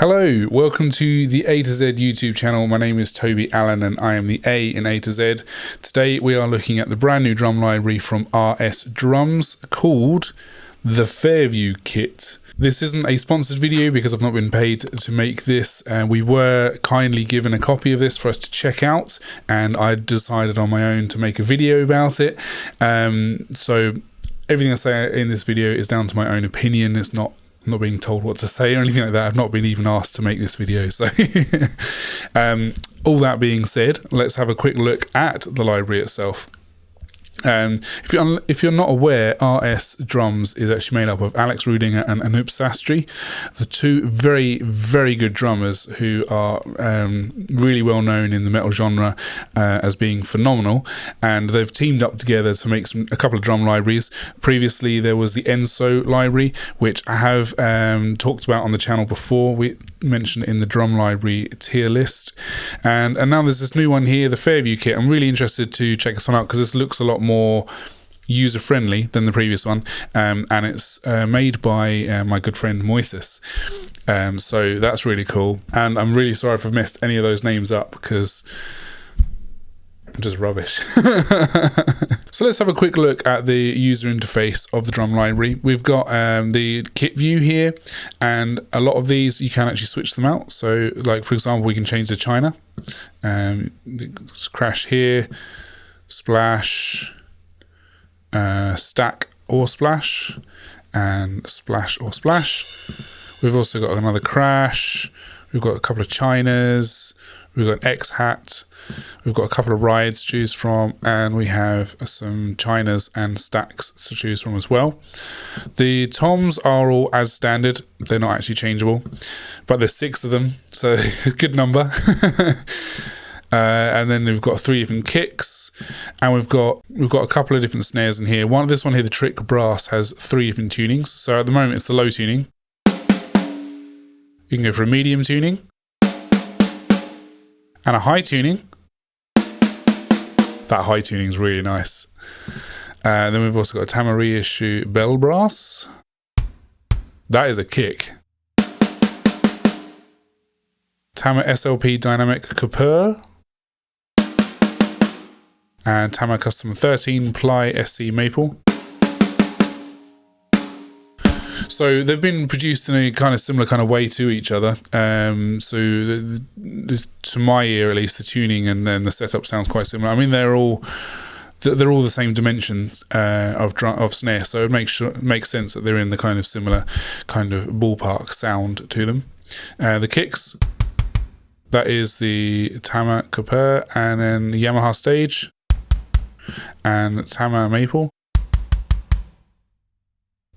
Hello, welcome to the A to Z YouTube channel. My name is Toby Allen and I am the A in A to Z. Today we are looking at the brand new drum library from RS Drums called the Fairview Kit. This isn't a sponsored video because I've not been paid to make this. We were kindly given a copy of this for us to check out and I decided on my own to make a video about it. So everything I say in this video is down to my own opinion. I'm not being told what to say or anything like that. I've not been even asked to make this video. So all that being said, let's have a quick look at the library itself. If you're not aware, RS Drums is actually made up of Alex Rudinger and Anup Sastry, the two very, very good drummers who are really well known in the metal genre as being phenomenal, and they've teamed up together to make a couple of drum libraries. Previously there was the Enso library, which I have talked about on the channel before. We mentioned it in the drum library tier list, and now there's this new one here, the Fairview Kit. I'm really interested to check this one out because this looks a lot more user-friendly than the previous one, and it's made by my good friend Moises, so that's really cool, and I'm really sorry if I've messed any of those names up because I'm just rubbish. So let's have a quick look at the user interface of the drum library. We've got the kit view here, and a lot of these you can actually switch them out. So like for example, we can change the China, crash here, splash, stack or splash, and splash or splash. We've also got another crash, we've got a couple of Chinas, we've got an X hat, we've got a couple of rides to choose from, and we have some Chinas and stacks to choose from as well. The toms are all as standard, they're not actually changeable, but there's 6 of them, so a good number. And then we've got 3 different kicks, and we've got a couple of different snares in here. This one here, the trick brass, has 3 different tunings. So at the moment it's the low tuning. You can go for a medium tuning and a high tuning. That high tuning is really nice. Then we've also got a Tama reissue bell brass. That is a kick. Tama SLP dynamic Kapur. And Tama Custom 13 Ply SC Maple. So they've been produced in a kind of similar kind of way to each other. To my ear at least, the tuning and then the setup sounds quite similar. I mean, they're all the same dimensions of snare, so it makes sense that they're in the kind of similar kind of ballpark sound to them. The kicks, that is the Tama Kapur, and then the Yamaha Stage, and Tama Maple.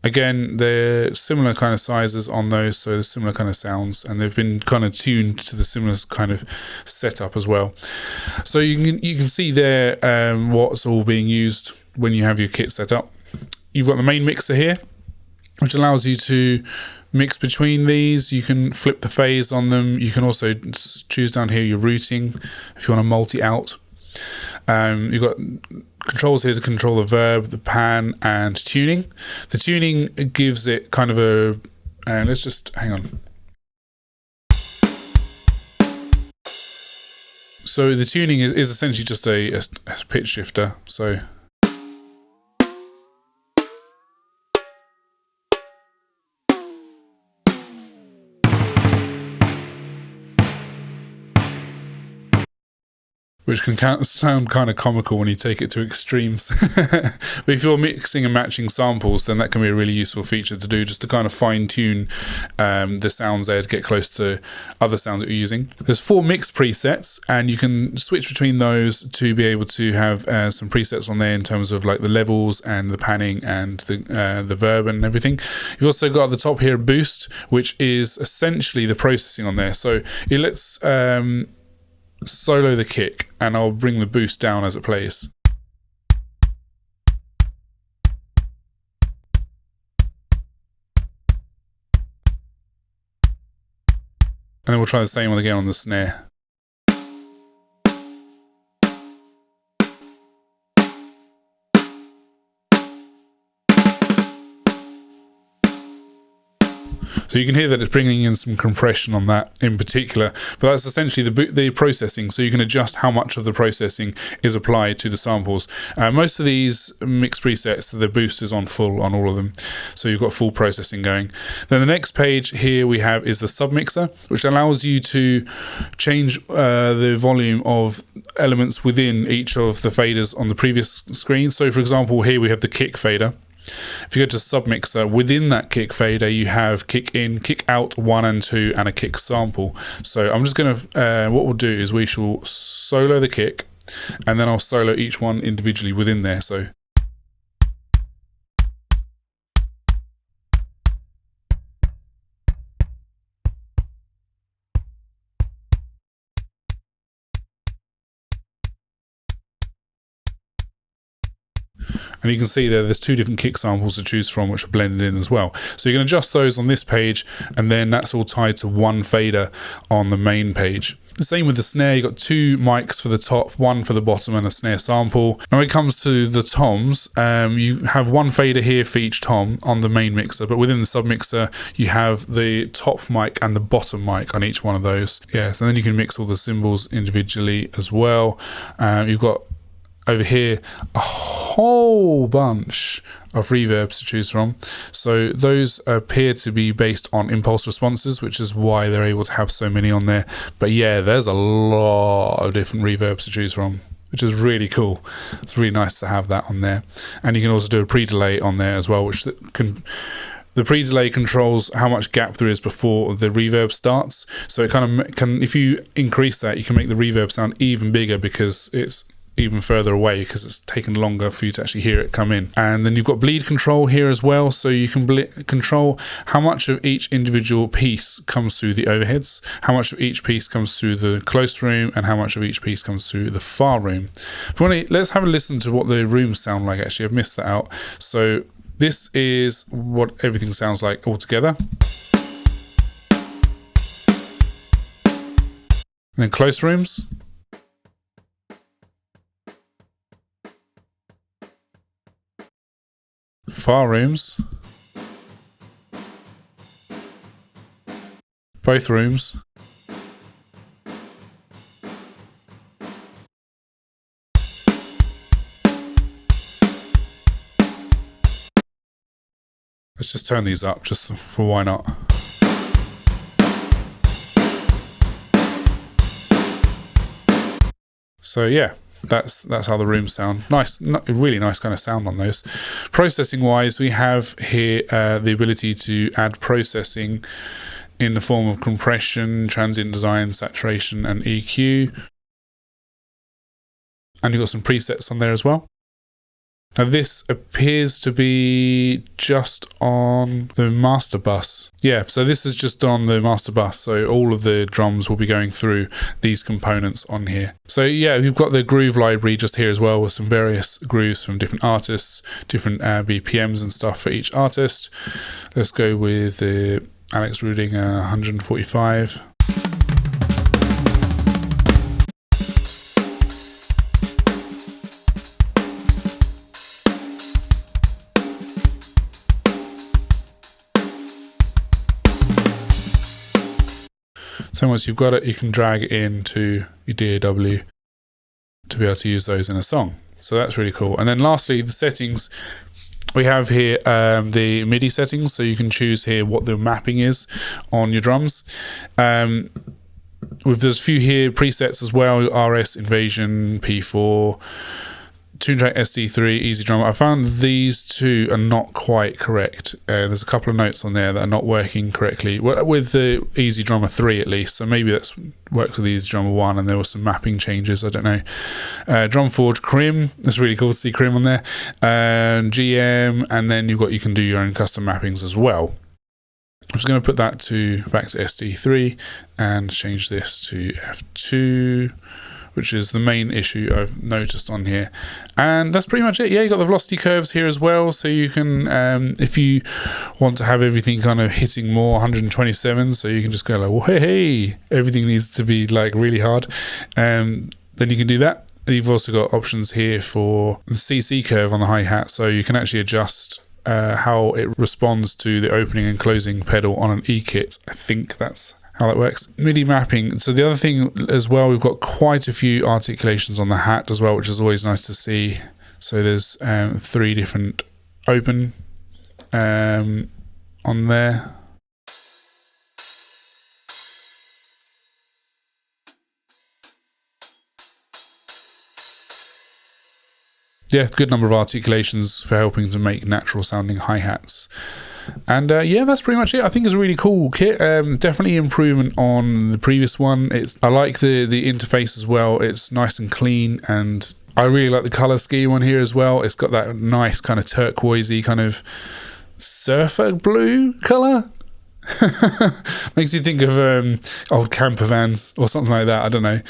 Again, they're similar kind of sizes on those, so similar kind of sounds, and they've been kind of tuned to the similar kind of setup as well. So you can see there what's all being used when you have your kit set up. You've got the main mixer here, which allows you to mix between these. You can flip the phase on them. You can also choose down here your routing if you want to multi-out. You've got controls here to control the verb, the pan, and tuning. The tuning gives it kind of a... let's just hang on. So the tuning is essentially just a pitch shifter. So... which can sound kind of comical when you take it to extremes. But if you're mixing and matching samples, then that can be a really useful feature to do, just to kind of fine-tune the sounds there to get close to other sounds that you're using. There's 4 mix presets, and you can switch between those to be able to have some presets on there in terms of like the levels and the panning and the verb and everything. You've also got at the top here boost, which is essentially the processing on there. So it lets... solo the kick, and I'll bring the boost down as it plays. And then we'll try the same one again on the snare. So So you can hear that it's bringing in some compression on that in particular, but that's essentially the processing. So you can adjust how much of the processing is applied to the samples. Most of these mix presets, the boost is on full on all of them. So you've got full processing going. Then the next page here we have is the submixer, which allows you to change the volume of elements within each of the faders on the previous screen. So for example, here we have the kick fader. If you go to submixer, within that kick fader you have kick in, kick out 1 and 2 and a kick sample. So I'm just going to what we'll do is we shall solo the kick and then I'll solo each one individually within there. So and you can see there's 2 different kick samples to choose from, which are blended in as well. So you can adjust those on this page, and then that's all tied to one fader on the main page. The same with the snare. You've got 2 mics for the top, 1 for the bottom, and a snare sample. Now when it comes to the toms, you have 1 fader here for each tom on the main mixer, but within the submixer you have the top mic and the bottom mic on each one of those. Yes, and then you can mix all the cymbals individually as well. You've got over here a whole bunch of reverbs to choose from. So those appear to be based on impulse responses, which is why they're able to have so many on there. But yeah, there's a lot of different reverbs to choose from, which is really cool. It's really nice to have that on there. And you can also do a pre-delay on there as well, which the pre-delay controls how much gap there is before the reverb starts. So it kind of can, if you increase that, you can make the reverb sound even bigger because it's even further away, because it's taken longer for you to actually hear it come in. And then you've got bleed control here as well, so you can control how much of each individual piece comes through the overheads, how much of each piece comes through the close room, and how much of each piece comes through the far room. Let's have a listen to what the rooms sound like. Actually, I've missed that out. So this is what everything sounds like all together. And then close rooms. Far rooms, both rooms, let's just turn these up just for why not. So yeah, that's how the rooms sound. Nice, really nice kind of sound on those. Processing wise, we have here the ability to add processing in the form of compression, transient design, saturation, and EQ. And you've got some presets on there as well. Now this appears to be just on the master bus. Yeah, so this is just on the master bus. So all of the drums will be going through these components on here. So yeah, you've got the groove library just here as well, with some various grooves from different artists, different BPMs and stuff for each artist. Let's go with the Alex Ruben 145. So once you've got it, you can drag it into your DAW to be able to use those in a song. So that's really cool. And then lastly, the settings. We have here the MIDI settings, so you can choose here what the mapping is on your drums. There's a few here presets as well: RS, Invasion, P4, Tune Track SD3, Easy Drummer. I found these 2 are not quite correct. There's a couple of notes on there that are not working correctly with the Easy Drummer 3 at least. So maybe that's works with the Easy Drummer 1 and there were some mapping changes. I don't know. Drum Forge Crim. It's really cool to see Crim on there. GM, and then you can do your own custom mappings as well. I'm just going to put that back to SD3 and change this to F2, which is the main issue I've noticed on here. And that's pretty much it. Yeah, you got the velocity curves here as well, so you can, if you want to have everything kind of hitting more 127, so you can just go like, well, hey, everything needs to be like really hard, then you can do that. You've also got options here for the CC curve on the hi-hat, so you can actually adjust how it responds to the opening and closing pedal on an E-kit. I think that's how that works. MIDI mapping. So the other thing as well, we've got quite a few articulations on the hat as well, which is always nice to see. So there's 3 different open on there. Yeah, good number of articulations for helping to make natural sounding hi-hats. And yeah, that's pretty much it. I think it's a really cool kit. Definitely improvement on the previous one. I like the interface as well. It's nice and clean, and I really like the color scheme on here as well. It's got that nice kind of turquoisey kind of surfer blue color. Makes you think of old camper vans or something like that. I don't know.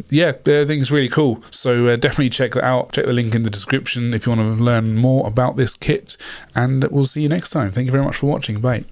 Yeah, I think it's really cool. So definitely check that out. Check the link in the description if you want to learn more about this kit, and we'll see you next time. Thank you very much for watching. Bye.